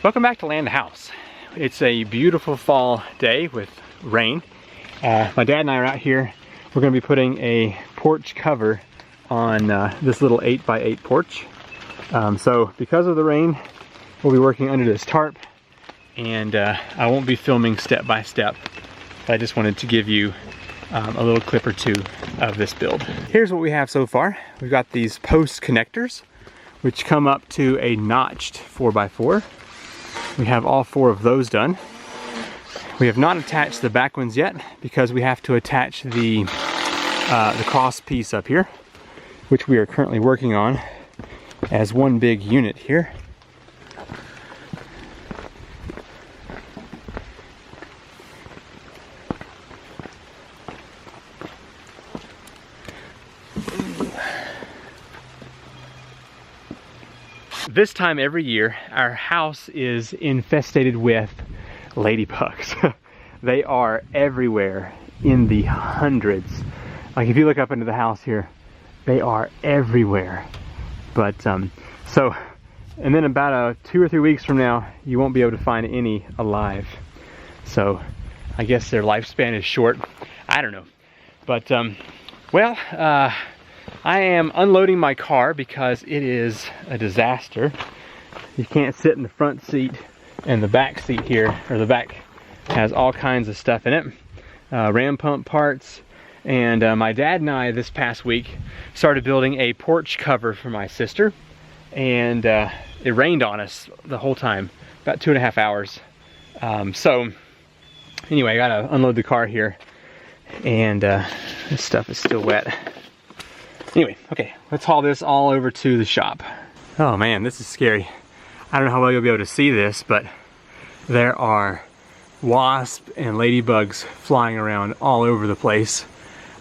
Welcome back to Land House. It's a beautiful fall day with rain. My dad and I are out here. We're going to be putting a porch cover on this little 8x8 porch. So because of the rain, we'll be working under this tarp, and I won't be filming step by step. But I just wanted to give you a little clip or two of this build. Here's what we have so far. We've got these post connectors, which come up to a notched 4x4. We have all 4 of those done. We have not attached the back ones yet because we have to attach the cross piece up here, which we are currently working on as one big unit here. This time every year, our house is infested with ladybugs. They are everywhere in the hundreds. Like if you look up into the house here, they are everywhere. But and then about 2 or 3 weeks from now, you won't be able to find any alive. So I guess their lifespan is short. I don't know. But I am unloading my car because it is a disaster. You can't sit in the front seat, and the back seat here, or the back, has all kinds of stuff in it. Ram pump parts. And my dad and I this past week started building a porch cover for my sister. And it rained on us the whole time, about 2.5 hours. So anyway, I gotta unload the car here. And this stuff is still wet. Anyway, okay, let's haul this all over to the shop. Oh man, this is scary. I don't know how well you'll be able to see this, but there are wasps and ladybugs flying around all over the place.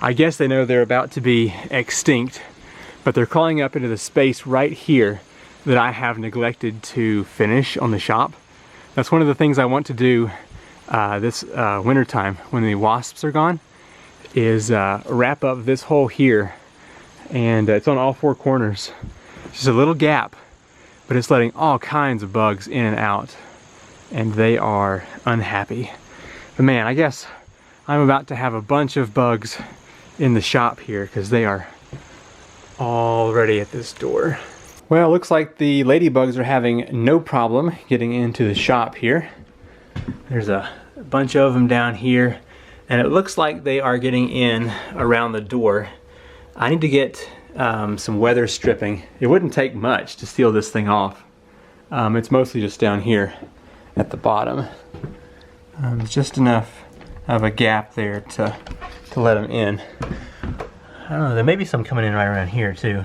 I guess they know they're about to be extinct, but they're crawling up into the space right here that I have neglected to finish on the shop. That's one of the things I want to do this winter time when the wasps are gone, is wrap up this hole here. And it's on all 4 corners. It's just a little gap, but it's letting all kinds of bugs in and out, and they are unhappy. But man, I guess I'm about to have a bunch of bugs in the shop here because they are already at this door. Well, it looks like the ladybugs are having no problem getting into the shop here. There's a bunch of them down here, and it looks like they are getting in around the door. I need to get some weather stripping. It wouldn't take much to seal this thing off. It's mostly just down here at the bottom. Just enough of a gap there to let them in. I don't know, there may be some coming in right around here too.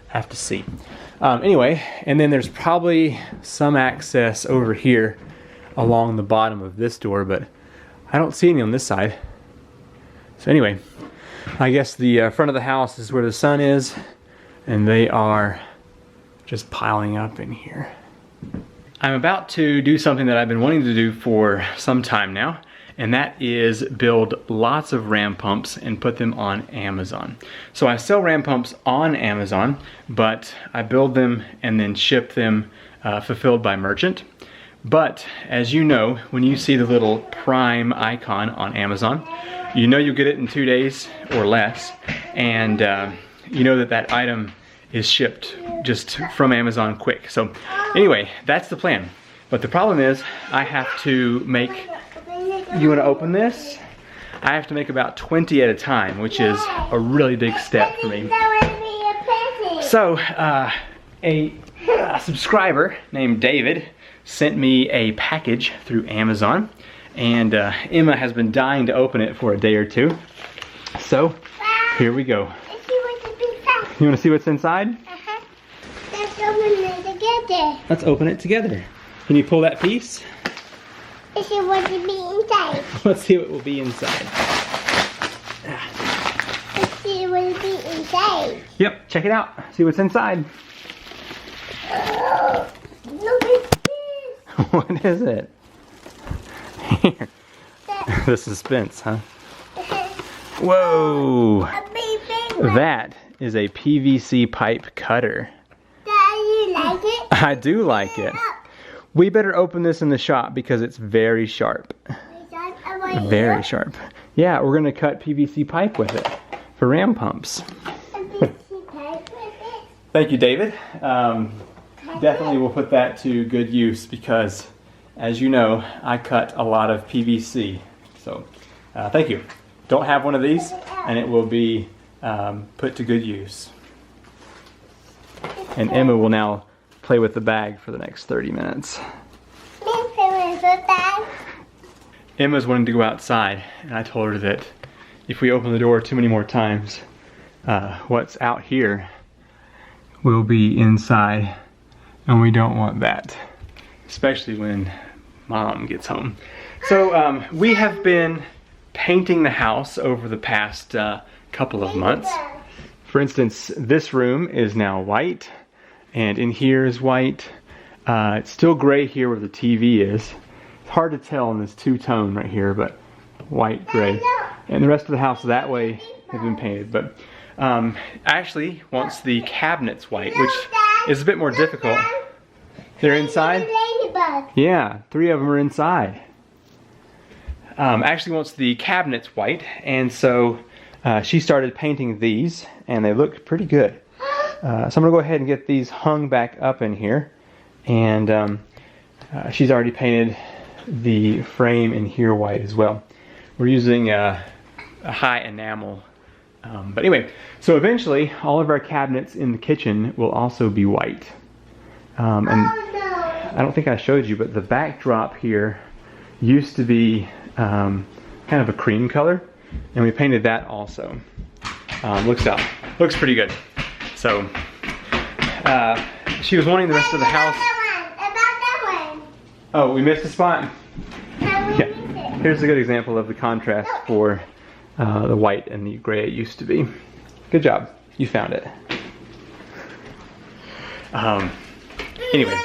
Have to see. Anyway, and then there's probably some access over here along the bottom of this door, but I don't see any on this side. So anyway, I guess the front of the house is where the sun is, and they are just piling up in here. I'm about to do something that I've been wanting to do for some time now, and that is build lots of ram pumps and put them on Amazon. So I sell ram pumps on Amazon, but I build them and then ship them fulfilled by merchant. But as you know, when you see the little Prime icon on Amazon, you know you'll get it in 2 days or less, and you know that that item is shipped just from Amazon quick. So anyway, that's the plan. But the problem is I have to make, you want to open this? I have to make about 20 at a time, which is a really big step for me. So a subscriber named David sent me a package through Amazon, and Emma has been dying to open it for a day or two. So here we go. You want to see what's inside? Let's open it together. Let's open it together. Can you pull that piece? Let's see what will be inside. Let's see what will be inside. Let's see what will be inside. Yep, check it out. See what's inside. Look at this. What is it? Here. The suspense, huh? Whoa! That is a PVC pipe cutter. Dad, you like it? I do like it. We better open this in the shop because it's very sharp. Very sharp. Yeah, we're gonna cut PVC pipe with it for ram pumps. Thank you, David. Definitely we'll put that to good use because, as you know, I cut a lot of PVC. So, thank you. Don't have one of these, and it will be put to good use. And Emma will now play with the bag for the next 30 minutes. Emma's wanting to go outside, and I told her that if we open the door too many more times, what's out here will be inside, and we don't want that, especially when Mom gets home. So we have been painting the house over the past couple of months. For instance, this room is now white, and in here is white. It's still gray here where the TV is. It's hard to tell in this two-tone right here, but white, gray. And the rest of the house that way has been painted. But Ashley wants the cabinets white, which is a bit more difficult. They're inside? Yeah, 3 of them are inside. Ashley wants the cabinets white, and so she started painting these, and they look pretty good. So I'm gonna go ahead and get these hung back up in here, and she's already painted the frame in here white as well. We're using a high enamel, but anyway, so eventually all of our cabinets in the kitchen will also be white. And I don't think I showed you, but the backdrop here used to be kind of a cream color, and we painted that also. Looks pretty good. So she was wanting the rest of the house. Oh, we missed a spot. Yeah, here's a good example of the contrast for the white and the gray it used to be. Good job, you found it. Anyway,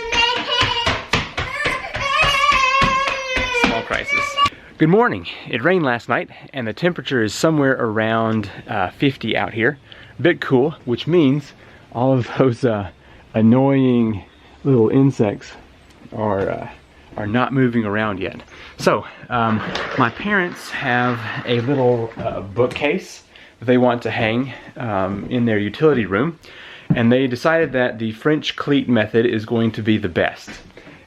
small crisis. Good morning. It rained last night, and the temperature is somewhere around 50 out here. A bit cool, which means all of those annoying little insects are not moving around yet. So, my parents have a little bookcase that they want to hang in their utility room, and they decided that the French cleat method is going to be the best.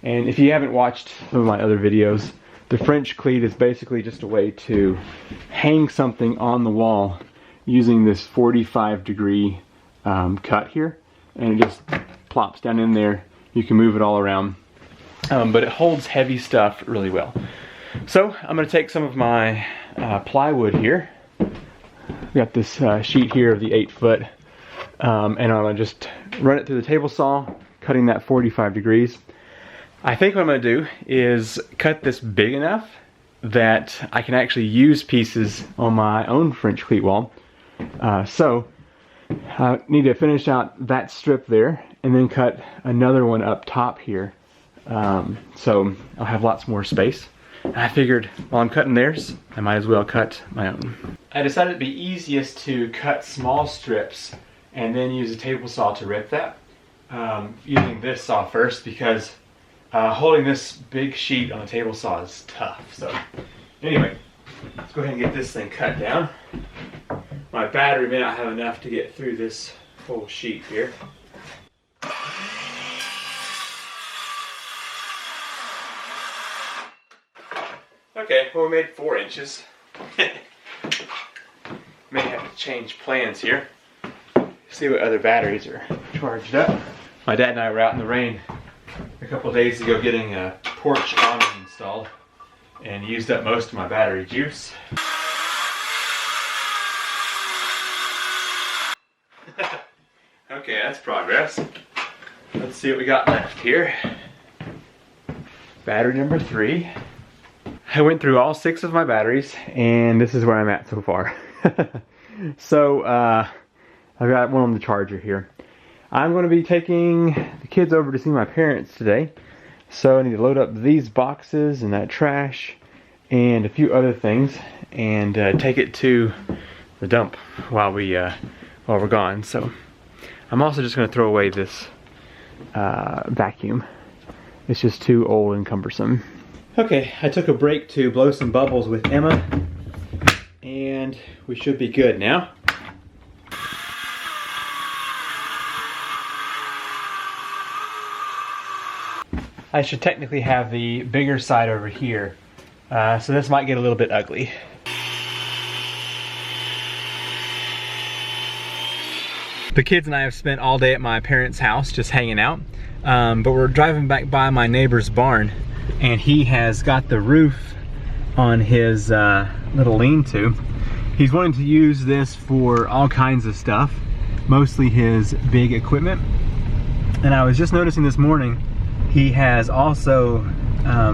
And if you haven't watched some of my other videos, the French cleat is basically just a way to hang something on the wall using this 45-degree cut here, and it just plops down in there. You can move it all around, but it holds heavy stuff really well. So I'm going to take some of my plywood here. We got this sheet here of the 8-foot, and I'm going to just run it through the table saw, cutting that 45 degrees. I think what I'm going to do is cut this big enough that I can actually use pieces on my own French cleat wall. So I need to finish out that strip there and then cut another one up top here. So I'll have lots more space. And I figured while I'm cutting theirs, I might as well cut my own. I decided it'd be easiest to cut small strips and then use a table saw to rip that. Using this saw first because holding this big sheet on a table saw is tough. So anyway, let's go ahead and get this thing cut down. My battery may not have enough to get through this whole sheet here. Okay, well, we made 4 inches. May have to change plans here. See what other batteries are charged up. My dad and I were out in the rain a couple of days ago getting a Porch awning installed and used up most of my battery juice. Okay, that's progress. Let's see what we got left here. Battery number 3. I went through all 6 of my batteries, and this is where I'm at so far. So, I've got one on the charger here. I'm going to be taking the kids over to see my parents today. So I need to load up these boxes and that trash and a few other things and take it to the dump while we're gone. So I'm also just going to throw away this vacuum It's just too old and cumbersome. Okay, I took a break to blow some bubbles with Emma, and we should be good now. I should technically have the bigger side over here, so this might get a little bit ugly. The kids and I have spent all day at my parents' house just hanging out, but we're driving back by my neighbor's barn, and he has got the roof on his little lean-to. He's wanting to use this for all kinds of stuff, mostly his big equipment. And I was just noticing this morning, he has also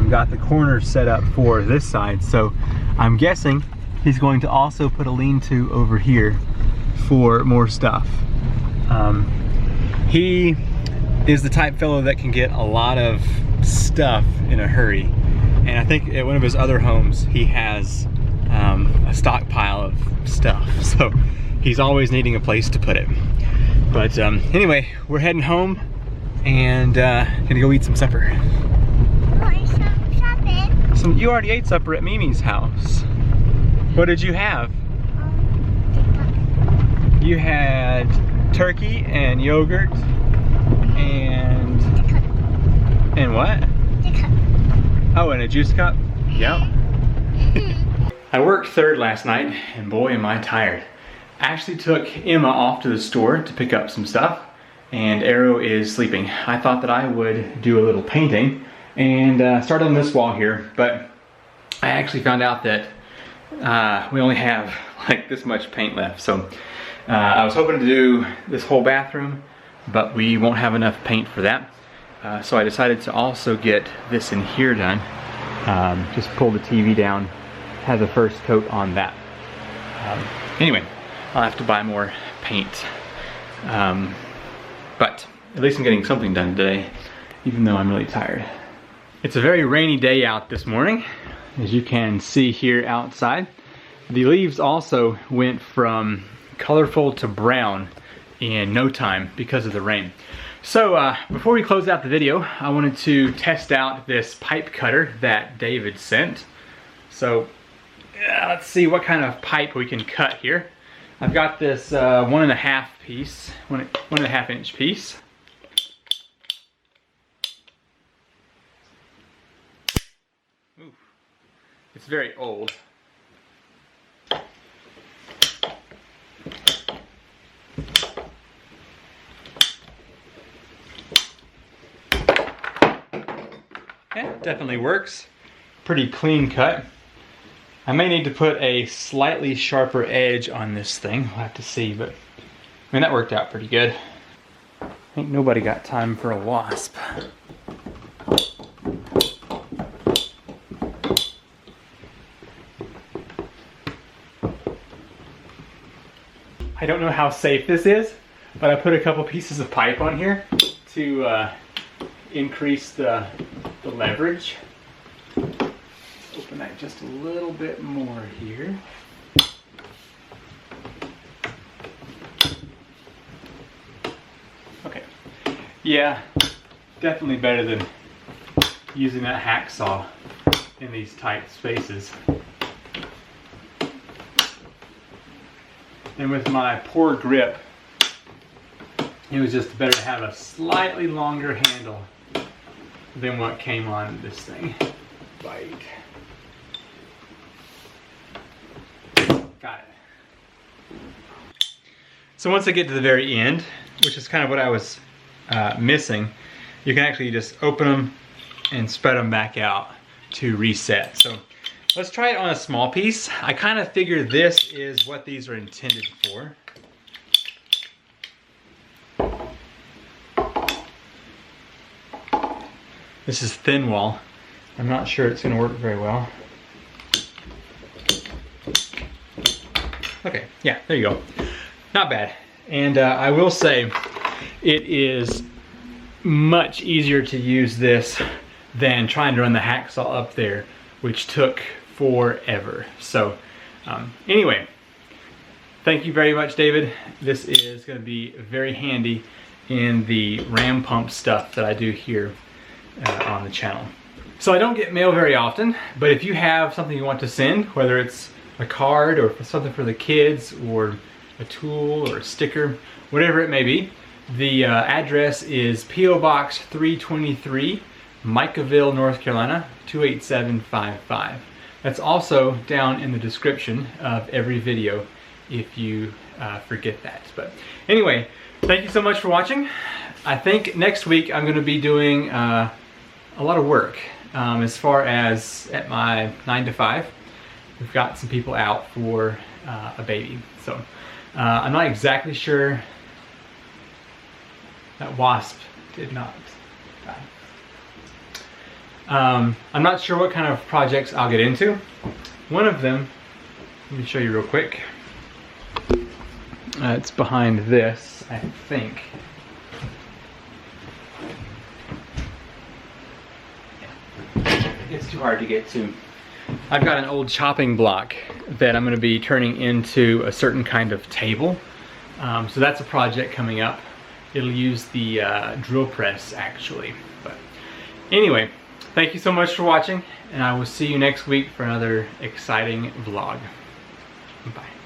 got the corner set up for this side, so I'm guessing he's going to also put a lean-to over here for more stuff. He is the type fellow that can get a lot of stuff in a hurry, and I think at one of his other homes he has a stockpile of stuff, so he's always needing a place to put it. But anyway, we're heading home and gonna go eat some supper. You already ate supper at Mimi's house. What did you have? You had turkey and yogurt and what? Oh, and a juice cup? Yep. I worked third last night, and boy am I tired. I actually took Emma off to the store to pick up some stuff, and Arrow is sleeping. I thought that I would do a little painting and start on this wall here, but I actually found out that we only have like this much paint left. So I was hoping to do this whole bathroom, but we won't have enough paint for that. So I decided to also get this in here done. Just pull the TV down, have the first coat on that. Anyway, I'll have to buy more paint. But at least I'm getting something done today, even though I'm really tired. It's a very rainy day out this morning, as you can see here outside. The leaves also went from colorful to brown in no time because of the rain. So before we close out the video, I wanted to test out this pipe cutter that David sent. So let's see what kind of pipe we can cut here. I've got this 1.5 inch piece. Ooh, it's very old. Okay, definitely works. Pretty clean cut. I may need to put a slightly sharper edge on this thing. We'll have to see, but I mean, that worked out pretty good. Ain't nobody got time for a wasp. I don't know how safe this is, but I put a couple pieces of pipe on here to increase the leverage. Open that just a little bit more here. Okay, yeah, definitely better than using that hacksaw in these tight spaces. And with my poor grip, it was just better to have a slightly longer handle than what came on this thing. Bite. Got it. So once I get to the very end, which is kind of what I was missing, you can actually just open them and spread them back out to reset. So let's try it on a small piece. I kind of figure this is what these are intended for. This is thin wall. I'm not sure it's going to work very well. Okay, yeah, there you go. Not bad. And I will say, it is much easier to use this than trying to run the hacksaw up there, which took forever. So anyway, thank you very much, David. This is going to be very handy in the ram pump stuff that I do here. on the channel. So I don't get mail very often, but if you have something you want to send, whether it's a card or something for the kids or a tool or a sticker, whatever it may be, the address is P.O. Box 323, Micaville, North Carolina, 28755. That's also down in the description of every video if you forget that. But anyway, thank you so much for watching. I think next week I'm going to be doing a lot of work as far as at my 9 to 5. We've got some people out for a baby. So I'm not exactly sure. That wasp did not die. I'm not sure what kind of projects I'll get into. One of them, let me show you real quick. It's behind this, I think. It's too hard to get to. I've got an old chopping block that I'm going to be turning into a certain kind of table. So that's a project coming up. It'll use the drill press actually. But anyway, thank you so much for watching, and I will see you next week for another exciting vlog. Bye.